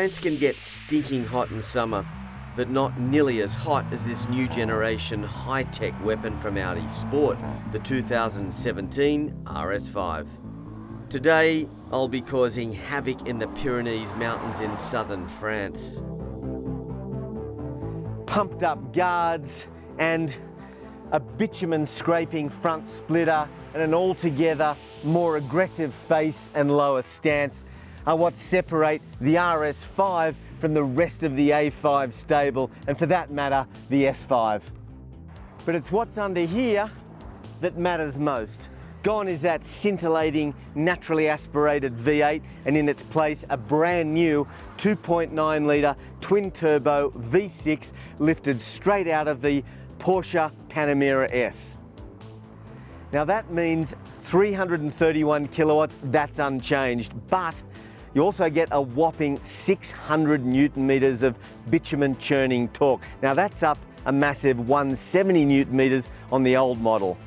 France can get stinking hot in summer, but not nearly as hot as this new generation high-tech weapon from Audi Sport, the 2017 RS5. Today, I'll be causing havoc in the Pyrenees mountains in southern France. Pumped up guards and a bitumen scraping front splitter and an altogether more aggressive face and lower stance are what separate the RS5 from the rest of the A5 stable, and for that matter, the S5. But it's what's under here that matters most. Gone is that scintillating, naturally aspirated V8, and in its place, a brand new 2.9 litre twin-turbo V6 lifted straight out of the Porsche Panamera S. Now that means 331 kilowatts, that's unchanged, but you also get a whopping 600 Newton meters of bitumen churning torque. Now that's up a massive 170 Newton meters on the old model.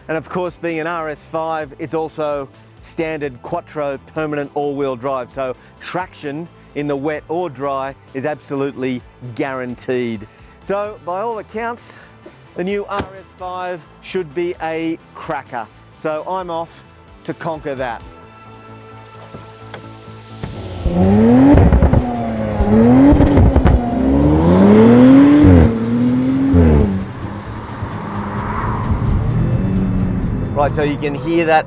And of course, being an RS5, it's also standard quattro permanent all-wheel drive, so traction in the wet or dry is absolutely guaranteed. So by all accounts, the new RS5 should be a cracker. So I'm off to conquer that. Right, so you can hear that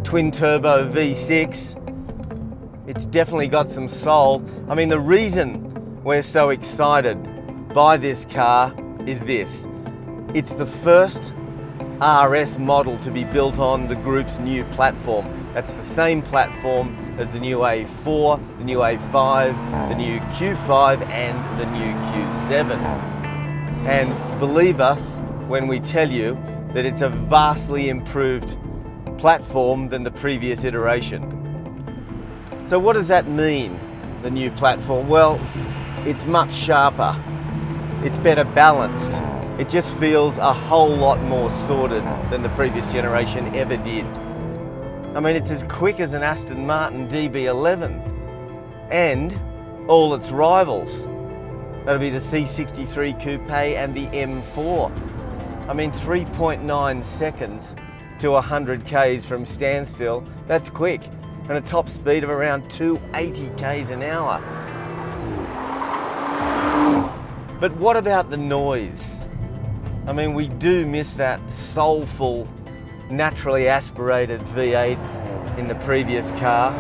twin turbo V6. It's definitely got some soul. I mean, the reason we're so excited by this car is this. It's the first RS model to be built on the group's new platform. That's the same platform as the new A4, the new A5, the new Q5 and the new Q7. And believe us when we tell you that it's a vastly improved platform than the previous iteration. So what does that mean, the new platform? Well, it's much sharper, it's better balanced, it just feels a whole lot more sorted than the previous generation ever did. I mean, it's as quick as an Aston Martin DB11 and all its rivals. That'll be the C63 Coupe and the M4. I mean, 3.9 seconds to 100 Ks from standstill, that's quick, and a top speed of around 280 Ks an hour. But what about the noise? I mean, we do miss that soulful, naturally aspirated V8 in the previous car.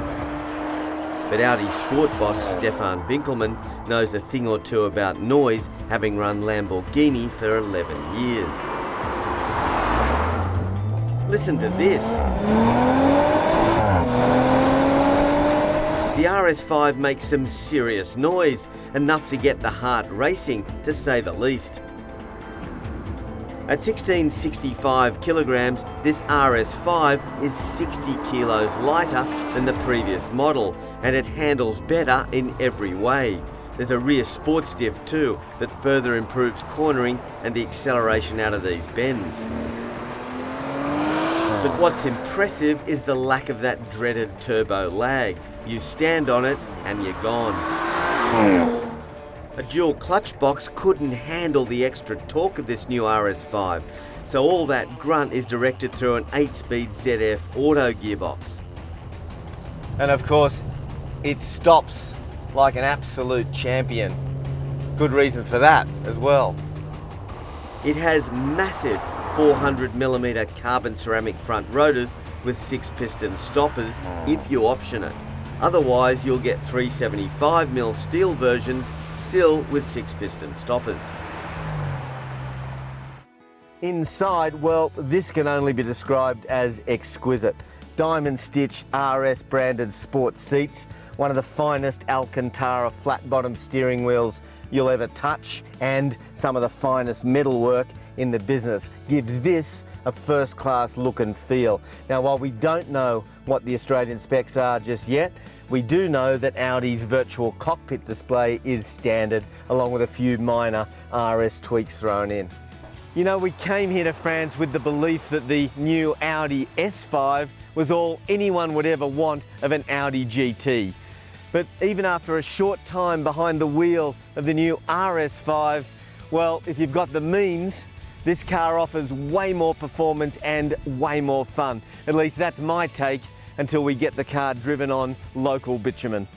But Audi Sport boss Stefan Winkelmann knows a thing or two about noise, having run Lamborghini for 11 years. Listen to this. The RS5 makes some serious noise, enough to get the heart racing, to say the least. At 1665 kilograms, this RS5 is 60 kilos lighter than the previous model, and it handles better in every way. There's a rear sport stiff too that further improves cornering and the acceleration out of these bends. But what's impressive is the lack of that dreaded turbo lag. You stand on it and you're gone. A dual clutch box couldn't handle the extra torque of this new RS5, so all that grunt is directed through an 8-speed ZF auto gearbox. And of course, it stops like an absolute champion. Good reason for that as well. It has massive 400mm carbon ceramic front rotors with 6-piston stoppers if you option it. Otherwise, you'll get 375mm steel versions still with 6-piston stoppers. Inside, well, this can only be described as exquisite. Diamond stitch RS branded sport seats, one of the finest Alcantara flat bottom steering wheels you'll ever touch, and some of the finest metalwork in the business gives this a first-class look and feel. Now, while we don't know what the Australian specs are just yet, we do know that Audi's virtual cockpit display is standard, along with a few minor RS tweaks thrown in. You know, we came here to France with the belief that the new Audi S5 was all anyone would ever want of an Audi GT. But even after a short time behind the wheel of the new RS5, well, if you've got the means, this car offers way more performance and way more fun. At least that's my take until we get the car driven on local bitumen.